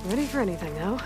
Ready for anything now.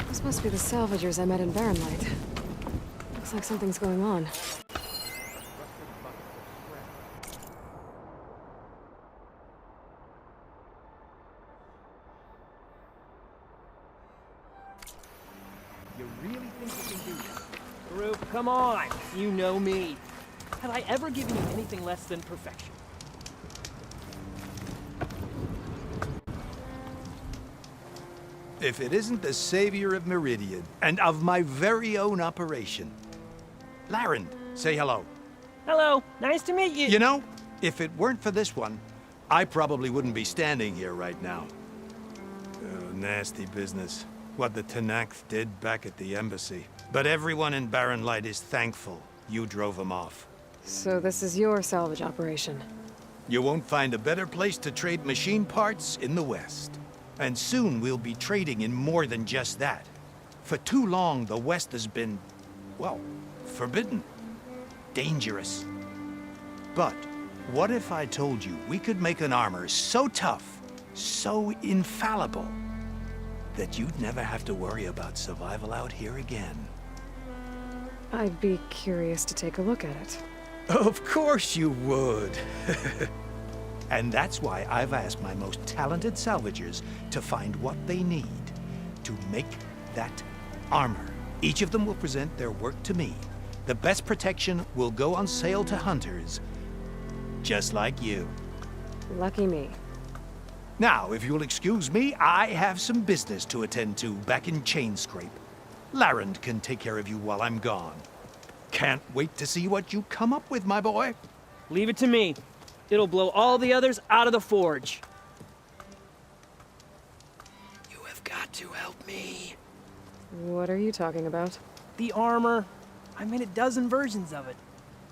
This must be the salvagers I met in Barren Light. Looks like something's going on. You really think you can do this? Group, come on! You know me. Have I ever given you anything less than perfection? If it isn't the savior of Meridian, and of my very own operation. Larend, say hello. Hello, nice to meet you. You know, if it weren't for this one, I probably wouldn't be standing here right now. Oh, nasty business. What the Tenakth did back at the embassy. But everyone in Barren Light is thankful you drove them off. So this is your salvage operation? You won't find a better place to trade machine parts in the West. And soon we'll be trading in more than just that. For too long, the West has been, well, forbidden. Dangerous. But what if I told you we could make an armor so tough, so infallible, that you'd never have to worry about survival out here again? I'd be curious to take a look at it. Of course you would. And that's why I've asked my most talented salvagers to find what they need to make that armor. Each of them will present their work to me. The best protection will go on sale to hunters, just like you. Lucky me. Now, if you'll excuse me, I have some business to attend to back in Chainscrape. Larend can take care of you while I'm gone. Can't wait to see what you come up with, my boy. Leave it to me. It'll blow all the others out of the forge. You have got to help me. What are you talking about? The armor. I made a dozen versions of it,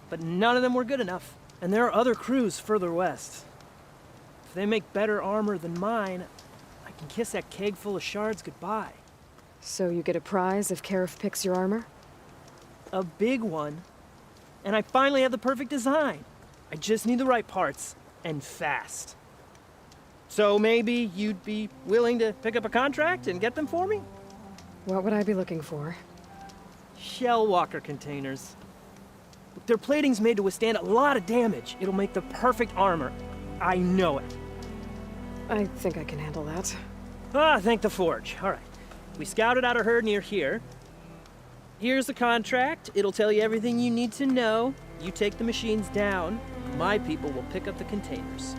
but none of them were good enough. And there are other crews further west. If they make better armor than mine, I can kiss that keg full of shards goodbye. So you get a prize if Karif picks your armor? A big one. And I finally have the perfect design. I just need the right parts, and fast. So maybe you'd be willing to pick up a contract and get them for me? What would I be looking for? Shell walker containers. Their plating's made to withstand a lot of damage. It'll make the perfect armor. I know it. I think I can handle that. Ah, thank the Forge. All right. We scouted out a herd near here. Here's the contract. It'll tell you everything you need to know. You take the machines down. My people will pick up the containers.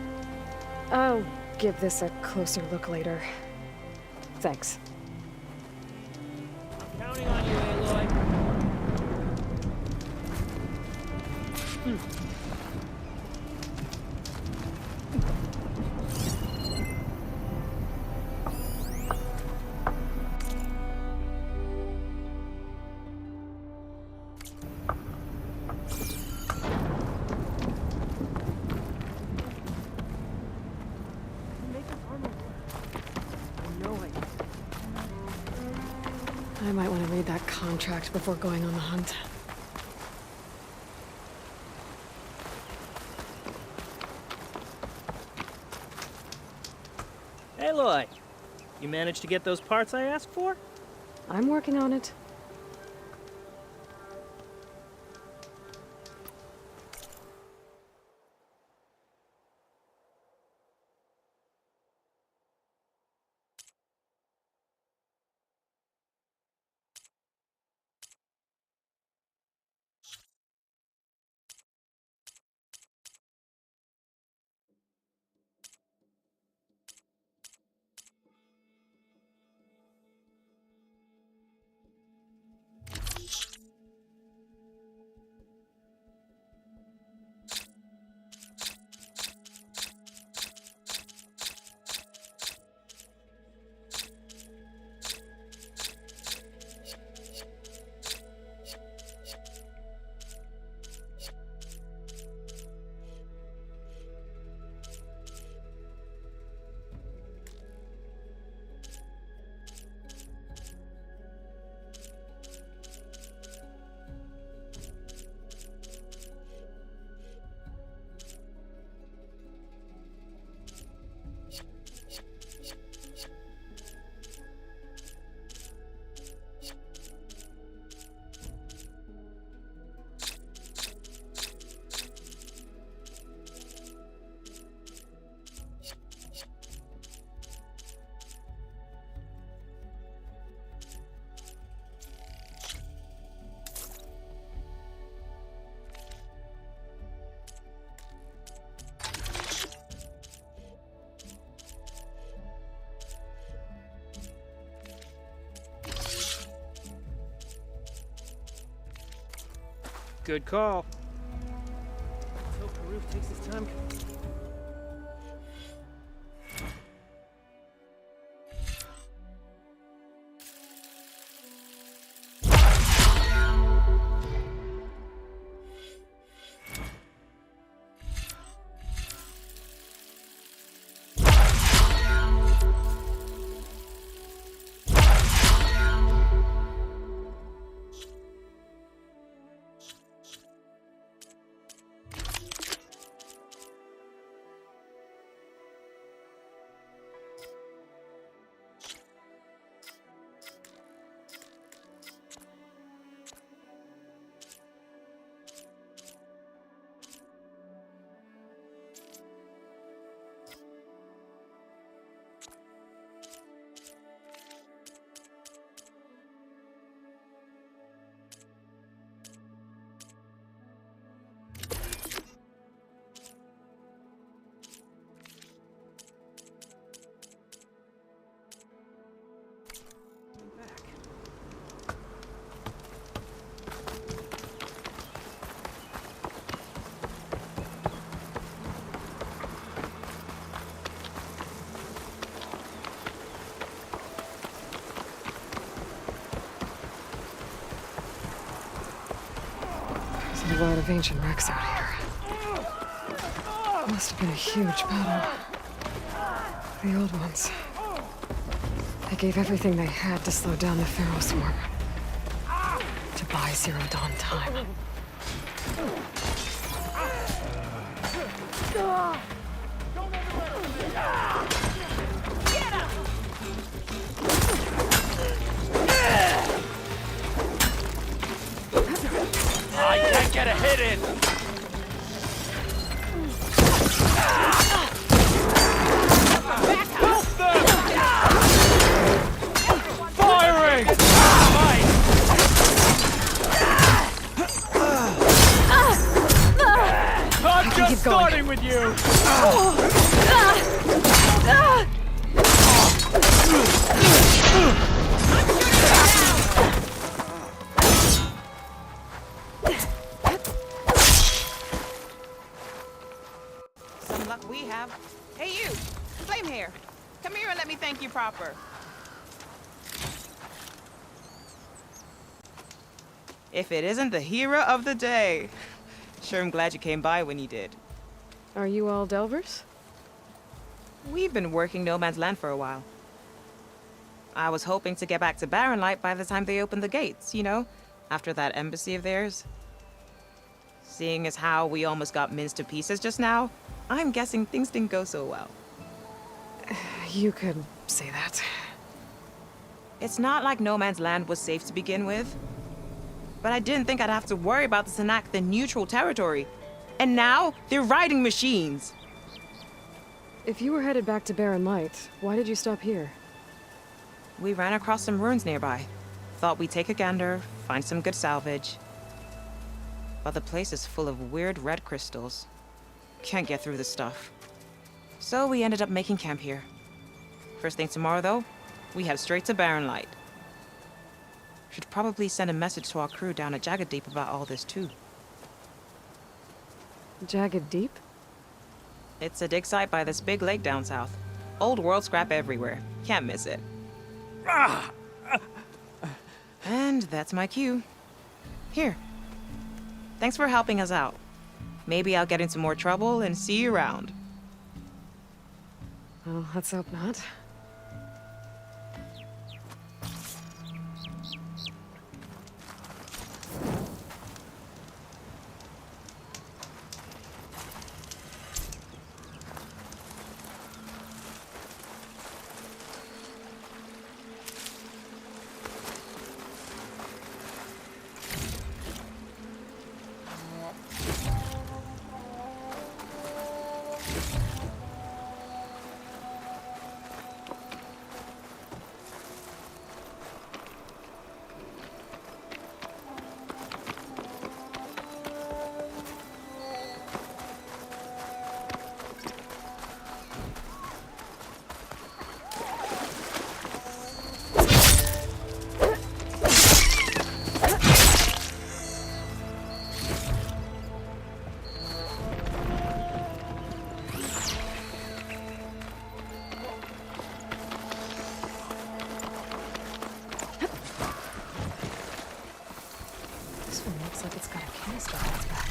I'll give this a closer look later. Thanks. I'm counting on you, Aloy. I might want to read that contract before going on the hunt. Aloy, you managed to get those parts I asked for? I'm working on it. Good call. Let's hope the roof takes his time. There's a lot of ancient wrecks out here. Must have been a huge battle. The old ones. They gave everything they had to slow down the Pharaoh swarm. To buy Zero Dawn time. I can't get ahead Hit it! Help them! Firing! I'm just starting with you! Some luck we have. Hey you! Flame hair! Come here and let me thank you proper. If it isn't the hero of the day. Sure am glad you came by when you did. Are you all Delvers? We've been working No Man's Land for a while. I was hoping to get back to Barren Light by the time they opened the gates, you know? After that embassy of theirs. Seeing as how we almost got minced to pieces just now, I'm guessing things didn't go so well. You could say that. It's not like No Man's Land was safe to begin with. But I didn't think I'd have to worry about the Sanak, the neutral territory. And now, they're riding machines. If you were headed back to Barren Light, why did you stop here? We ran across some ruins nearby. Thought we'd take a gander, find some good salvage. But the place is full of weird red crystals. Can't get through the stuff. So we ended up making camp here. First thing tomorrow, though, we head straight to Barren Light. Should probably send a message to our crew down at Jagged Deep about all this, too. Jagged Deep? It's a dig site by this big lake down south. Old world scrap everywhere. Can't miss it. And that's my cue. Here. Thanks for helping us out. Maybe I'll get into more trouble and see you around. Well, let's hope not. This one looks like it's got a canister on its back.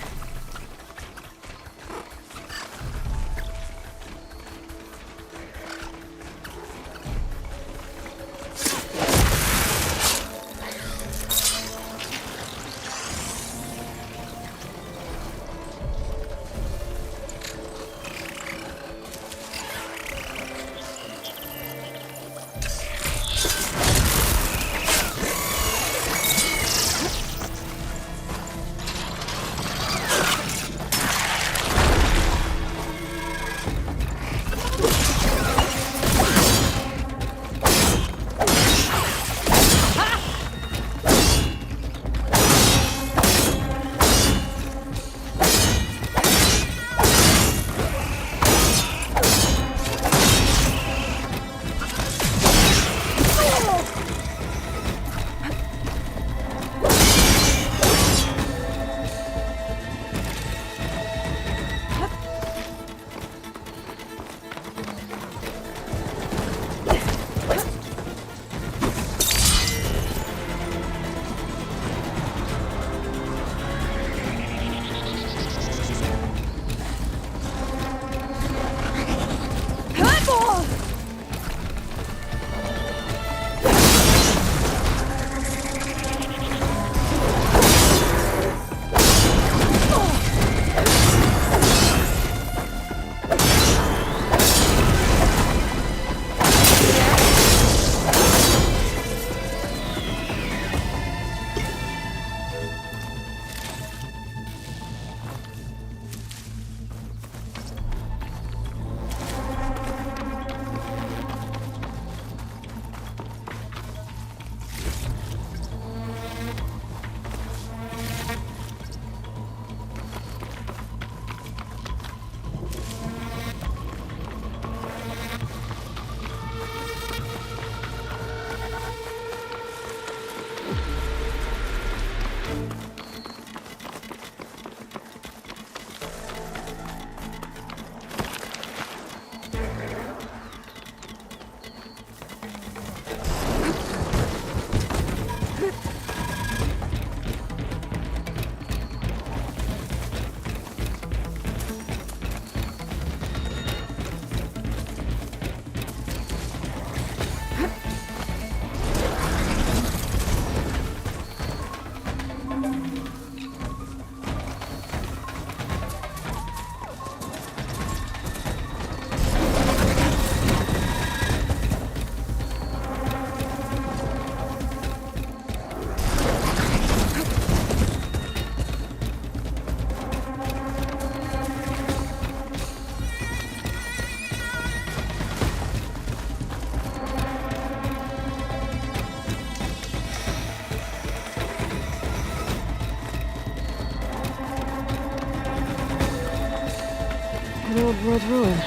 An old world ruin.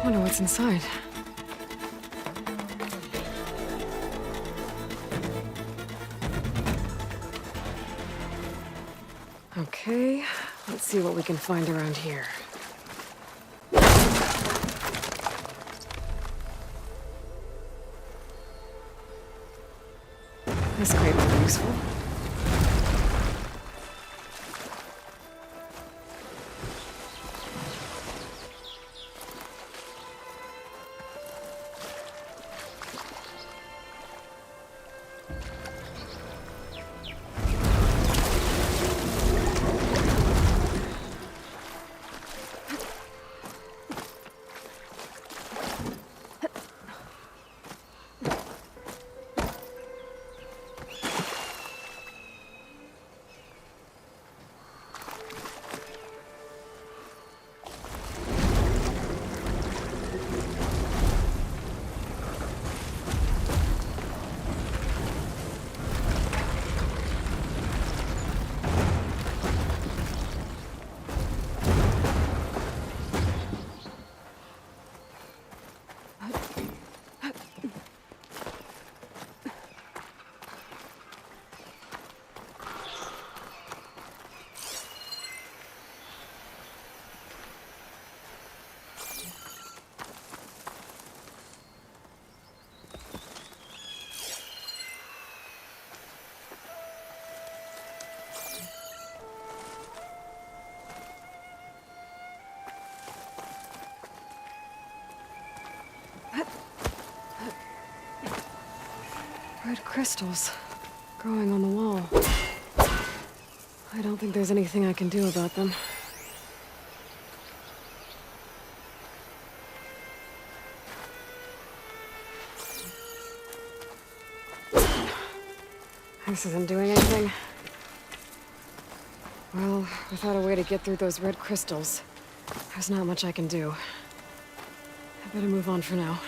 Wonder what's inside. Okay, let's see what we can find around here. This crate will be useful. Red crystals growing on the wall. I don't think there's anything I can do about them. This isn't doing anything. Well, without a way to get through those red crystals, there's not much I can do. I better move on for now.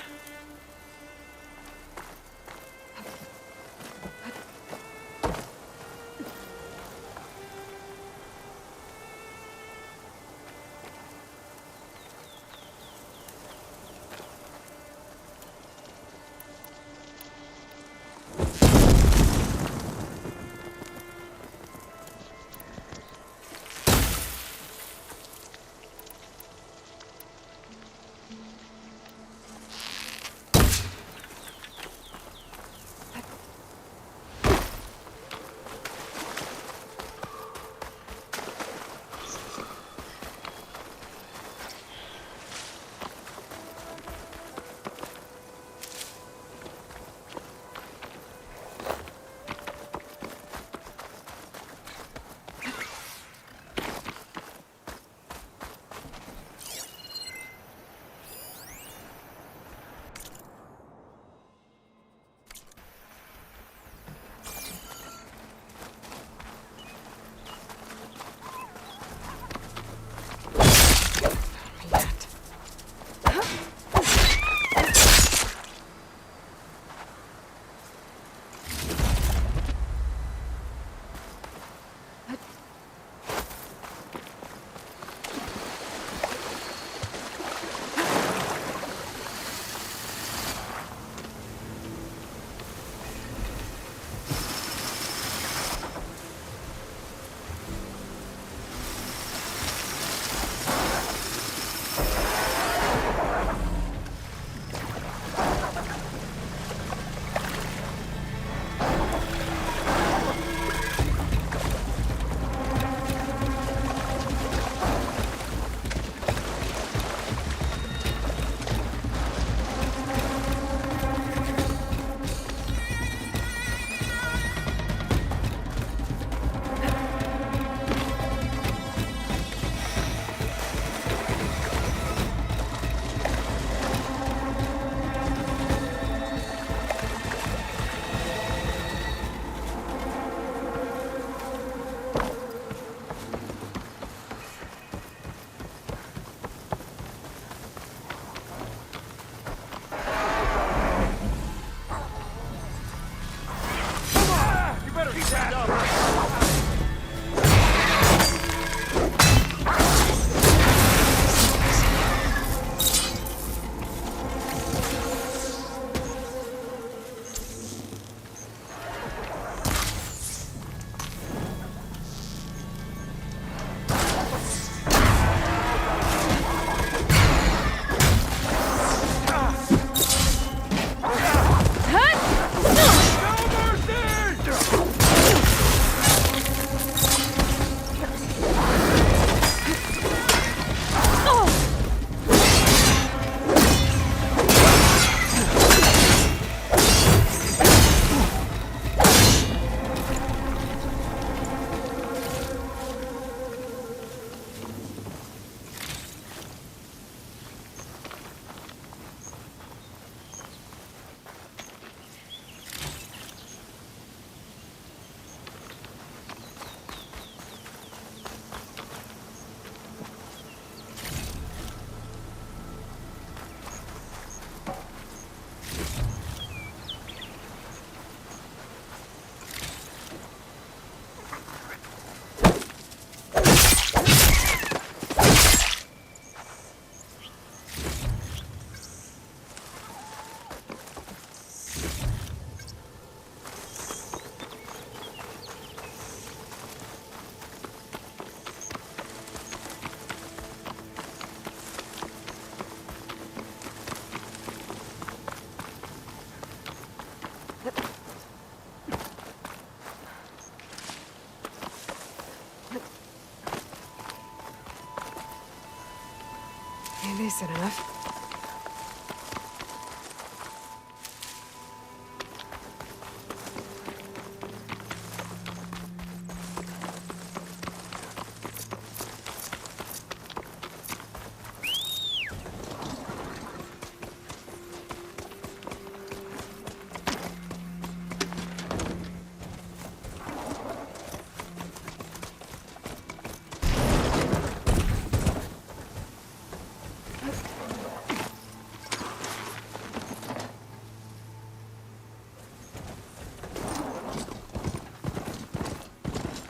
Decent enough.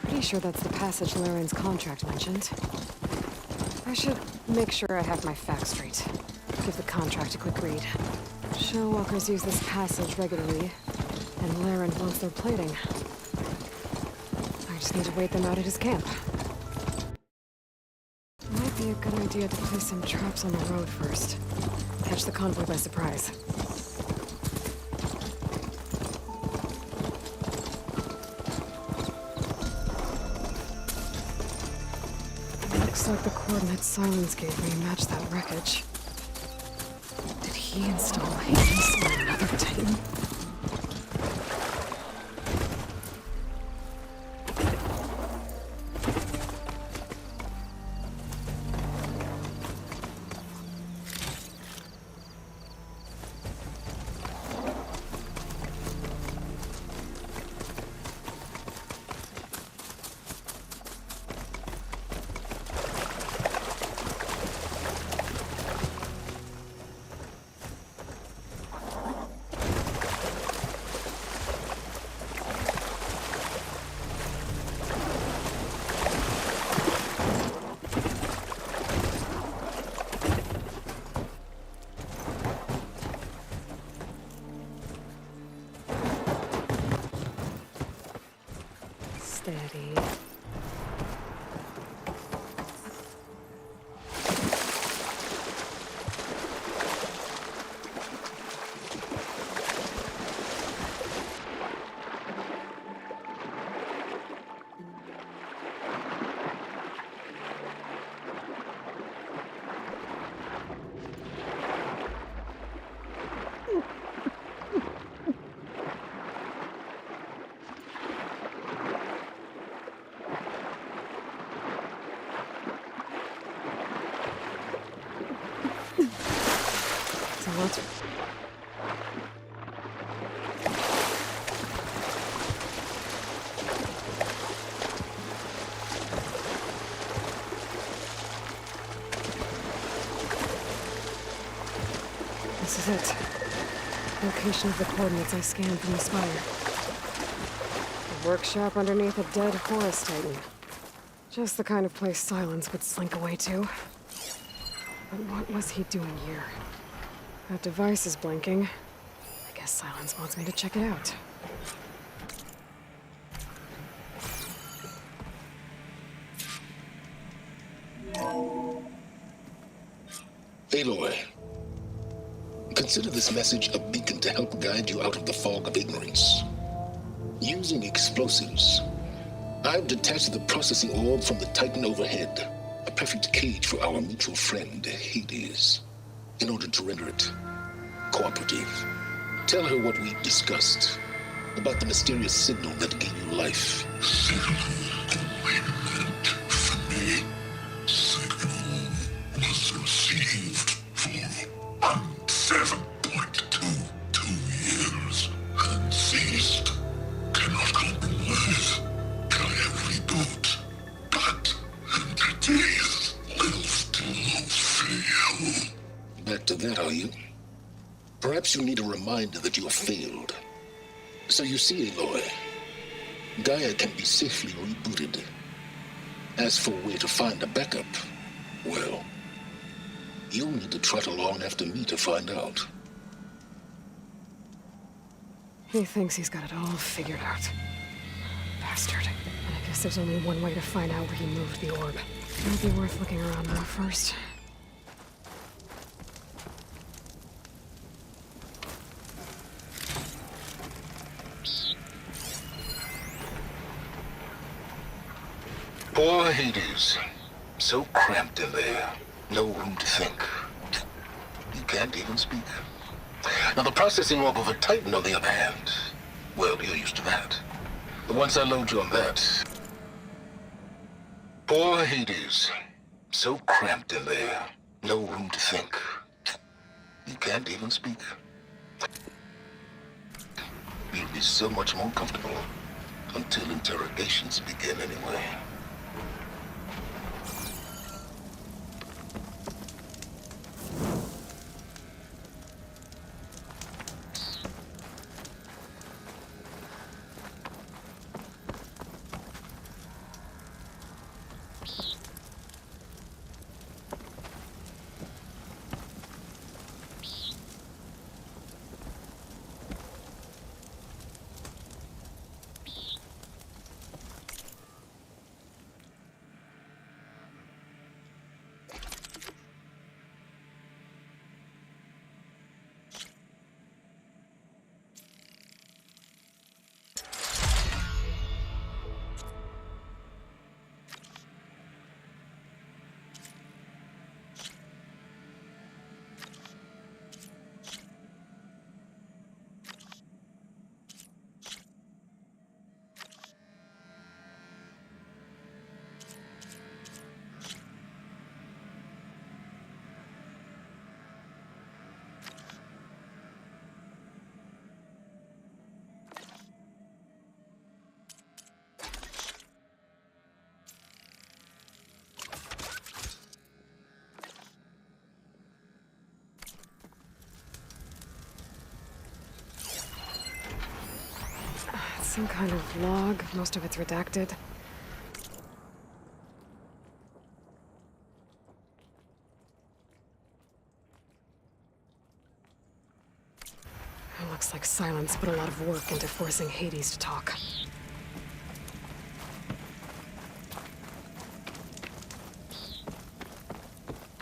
Pretty sure that's the passage Laren's contract mentioned. I should make sure I have my facts straight. Give the contract a quick read. Shell walkers use this passage regularly, and Laren wants their plating. I just need to wait them out at his camp. Might be a good idea to place some traps on the road first. Catch the convoy by surprise. Looks like the coordinates Silence gave me match that wreckage. Did he install Hades on another Titan? Steady. So what? This is it. Location of the coordinates I scanned from the spire. A workshop underneath a dead Horus Titan. Just the kind of place Silence would slink away to. But what was he doing here? That device is blinking. I guess Silence wants me to check it out. Aloy, consider this message a beacon to help guide you out of the fog of ignorance. Using explosives, I've detached the processing orb from the Titan overhead, a perfect cage for our mutual friend, Hades, in order to render it cooperative. Tell her what we discussed about the mysterious signal that gave you life. Signal was received for 7.22 years and ceased. Cannot compromise. Can reboot. But entities will still fail. Back to that, are you? Perhaps you need a reminder that you have failed. So you see, Aloy, Gaia can be safely rebooted. As for where to find a backup, well, you'll need to trot along after me to find out. He thinks he's got it all figured out. Bastard. I guess there's only one way to find out where he moved the orb. Might be worth looking around more first. Poor Hades. So cramped in there. No room to think, to can't even speak. Now, the processing orb of a Titan, on the other hand, well, you're used to that. But once I load you on that... Poor Hades. So cramped in there. No room to think. You can't even speak. You'll be so much more comfortable until interrogations begin anyway. Some kind of log, most of it's redacted. It looks like Silence put a lot of work into forcing Hades to talk.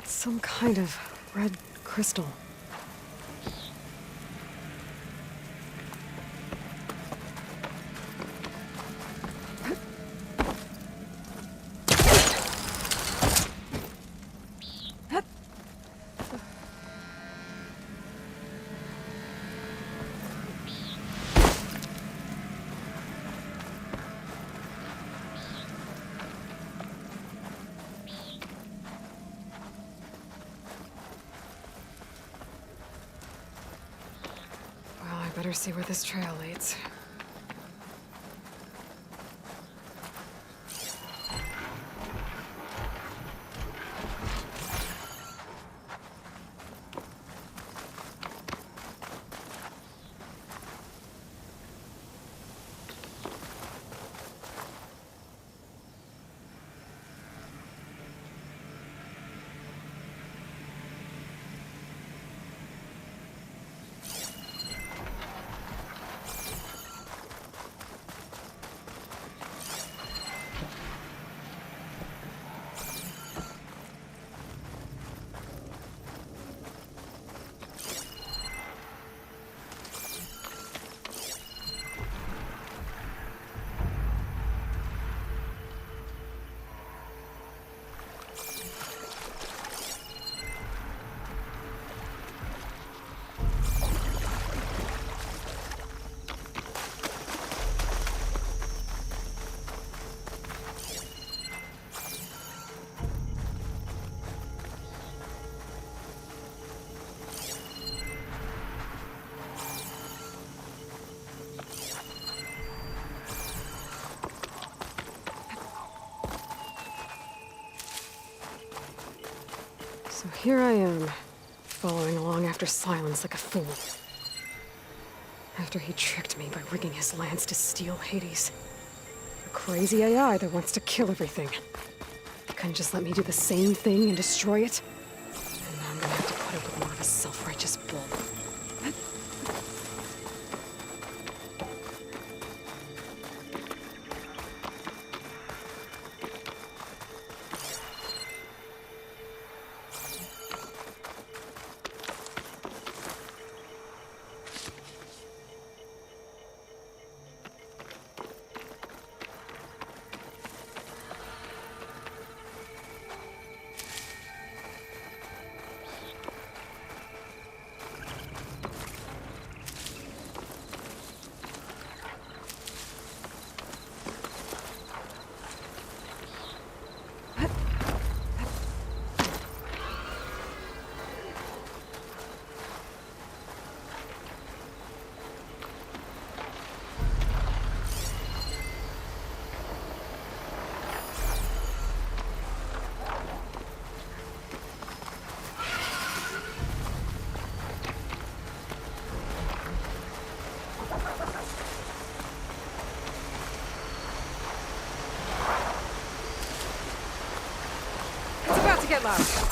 Some kind of red crystal. Better see where this trail leads. So here I am, following along after Silence like a fool. After he tricked me by rigging his lance to steal Hades. A crazy AI that wants to kill everything. Couldn't just let me do the same thing and destroy it? And now I'm gonna have to put up with more of a self-righteous bull. get loud.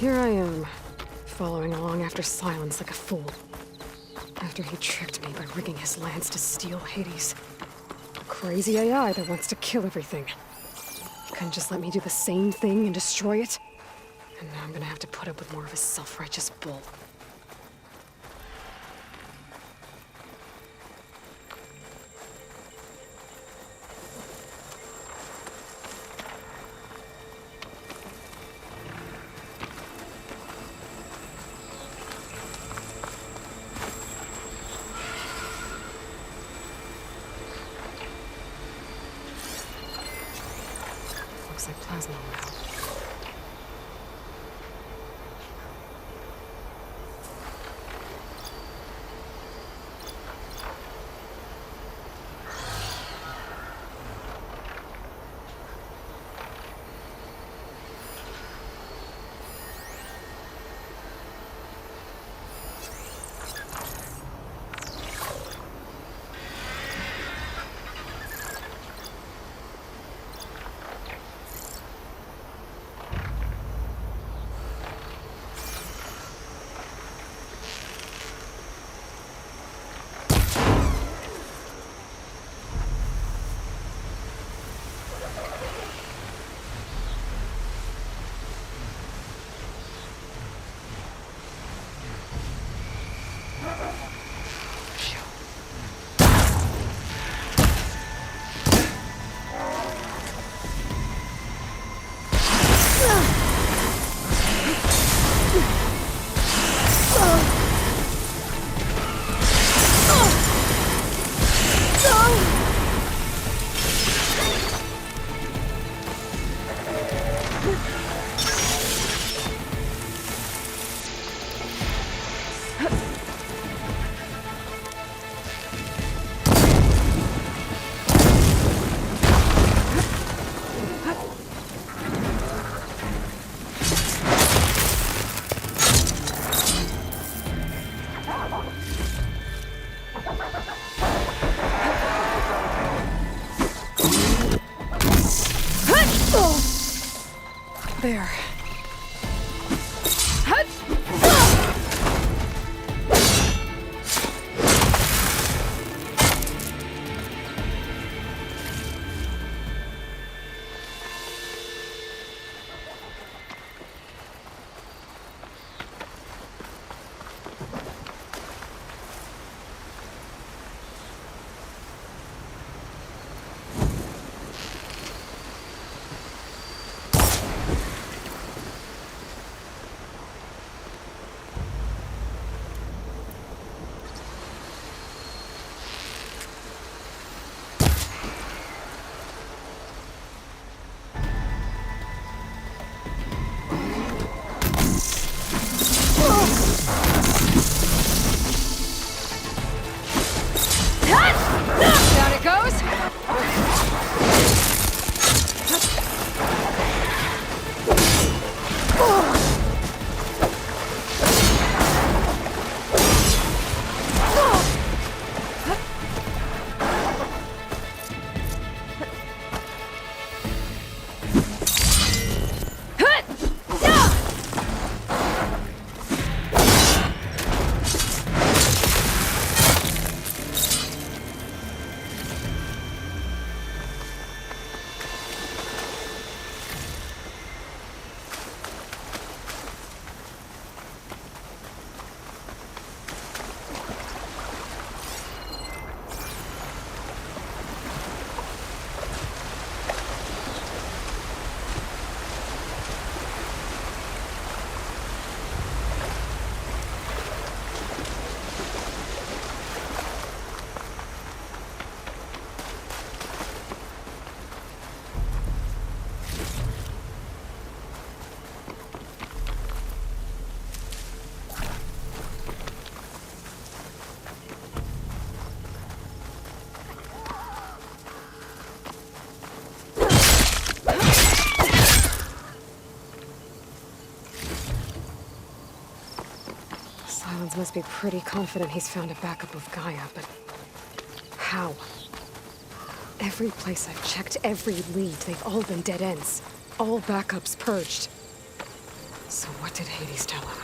Here I am, following along after Silence like a fool. After he tricked me by rigging his lance to steal Hades. A crazy AI that wants to kill everything. He couldn't just let me do the same thing and destroy it. And now I'm gonna have to put up with more of his self-righteous bull. Looks like plasma now. There. Collins must be pretty confident he's found a backup of Gaia, but how? Every place I've checked, every lead, they've all been dead ends. All backups purged. So what did Hades tell him?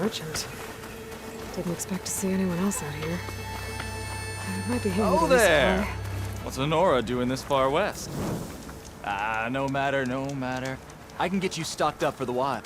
Merchant. Didn't expect to see anyone else out here. It might be him. Oh there! What's Honora doing this far west? Ah, no matter. I can get you stocked up for the while.